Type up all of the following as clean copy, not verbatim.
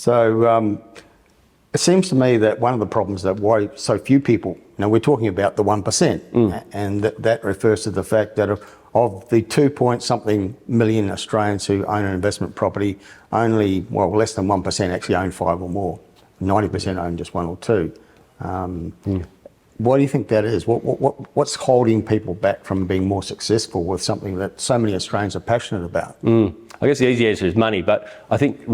So it seems to me that one of the problems that why so few people, we're talking about the 1%, and that refers to the fact that of the 2-point-something million Australians who own an investment property, only, less than 1% actually own 5 or more. 90% own just 1 or 2. Why do you think that is? What's holding people back from being more successful with something that so many Australians are passionate about? I guess the easy answer is money, but I think a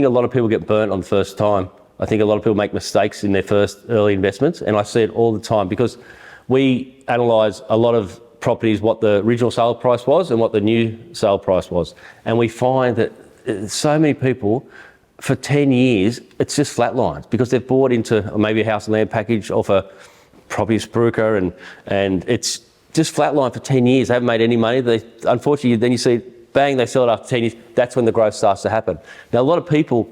lot of people get burnt on the first time. I think a lot of people make mistakes in their first early investments, and I see it all the time because we analyse a lot of properties, what the original sale price was and what the new sale price was. And we find that so many people, for 10 years, it's just flatlines because they've bought into maybe a house and land package off a property spruiker and it's just flatline for 10 years. They haven't made any money. Unfortunately, then you see, bang, they sell it after 10 years. That's when the growth starts to happen. Now, a lot of people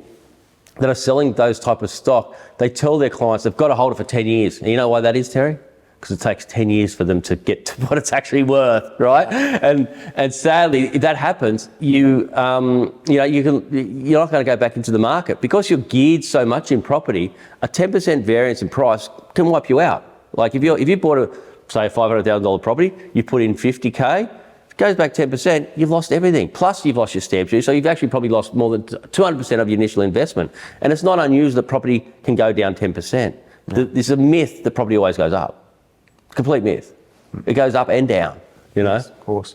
that are selling those type of stock, they tell their clients they've got to hold it for 10 years. And you know why that is, Terry? Because it takes 10 years for them to get to what it's actually worth, right? And sadly, if that happens, you're not going to go back into the market because you're geared so much in property. A 10% variance in price can wipe you out. Like if you bought a $500,000 property, you put in 50K. Goes back 10%, you've lost everything. Plus you've lost your stamp duty, so you've actually probably lost more than 200% of your initial investment. And it's not unusual that property can go down 10%. Yeah. There's a myth that property always goes up. Complete myth. It goes up and down, Yes, of course.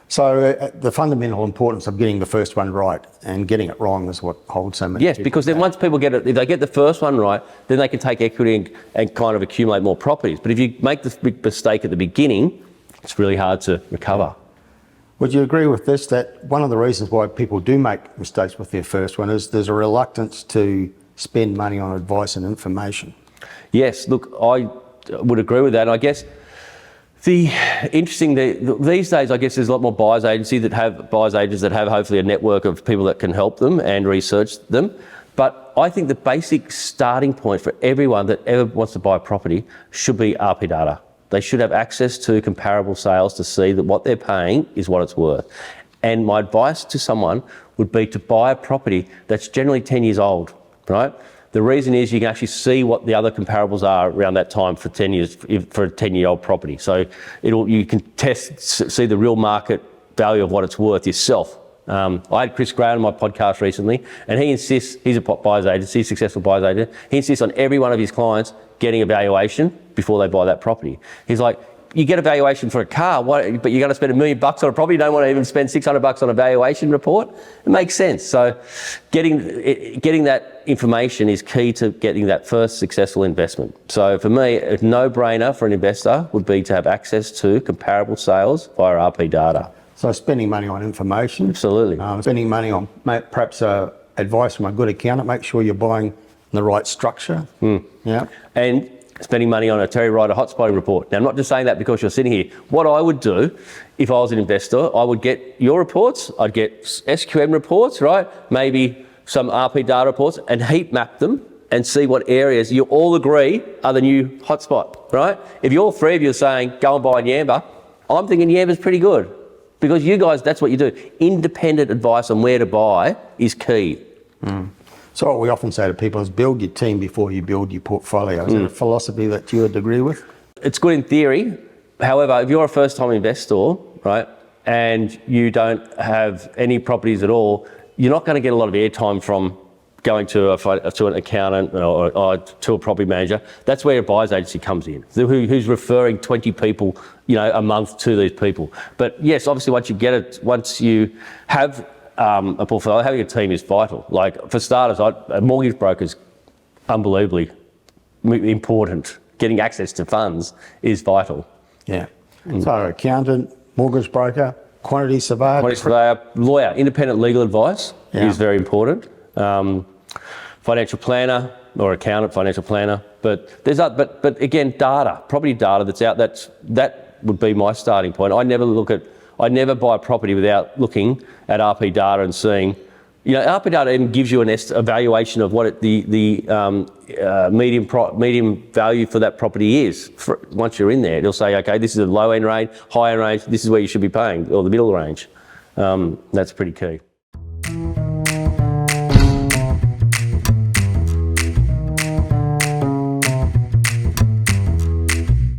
So the fundamental importance of getting the first one right and getting it wrong is what holds so many Yes, people because then back. once people get it, if they get the first one right, then they can take equity and kind of accumulate more properties. But if you make this big mistake at the beginning, it's really hard to recover. Would you agree with this, that one of the reasons why people do make mistakes with their first one is there's a reluctance to spend money on advice and information? Yes, look, I would agree with that. I guess these days, I guess there's a lot more buyers agents that have hopefully a network of people that can help them and research them. But I think the basic starting point for everyone that ever wants to buy a property should be RP data. They should have access to comparable sales to see that what they're paying is what it's worth. And my advice to someone would be to buy a property that's generally 10 years old, right? The reason is you can actually see what the other comparables are around that time for 10 years, for a 10-year-old property. So you can see the real market value of what it's worth yourself. I had Chris Gray on my podcast recently, and he insists, he's a buyer's agency, successful buyer's agent, he insists on every one of his clients getting a valuation before they buy that property. He's like, you get a valuation for a car, but you're going to spend $1 million on a property, you don't want to even spend $600 on a valuation report? It makes sense. So getting that information is key to getting that first successful investment. So for me, a no-brainer for an investor would be to have access to comparable sales via RP data. So spending money on information. Absolutely. Spending money on perhaps advice from a good accountant, make sure you're buying the right structure. Yeah. And spending money on a Terry Ryder Hotspotting report. Now, I'm not just saying that because you're sitting here. What I would do if I was an investor, I would get your reports, I'd get SQM reports, right? Maybe some RP data reports and heat map them and see what areas you all agree are the new hotspot, right? If you're 3 of you are saying, go and buy Yamba, I'm thinking Yamba's pretty good. Because you guys, that's what you do. Independent advice on where to buy is key. So what we often say to people is build your team before you build your portfolio. Is that a philosophy that you would agree with? It's good in theory. However, if you're a first-time investor, right, and you don't have any properties at all, you're not going to get a lot of airtime from going to an accountant or to a property manager. That's where a buyer's agency comes in, who's referring 20 people, a month to these people. But yes, obviously once you have a portfolio, having a team is vital. Like for starters, a mortgage broker is unbelievably important. Getting access to funds is vital. Yeah. So accountant, mortgage broker, quantity surveyor. Quantity surveyor, lawyer, independent legal advice is very important. Financial planner or accountant, financial planner. But again, data, property data that's out. That would be my starting point. I never buy a property without looking at RP data and seeing, RP data even gives you a valuation of what the medium value for that property is. Once you're in there, it'll say, okay, this is a low end range, high end range, this is where you should be paying, or the middle range. That's pretty key.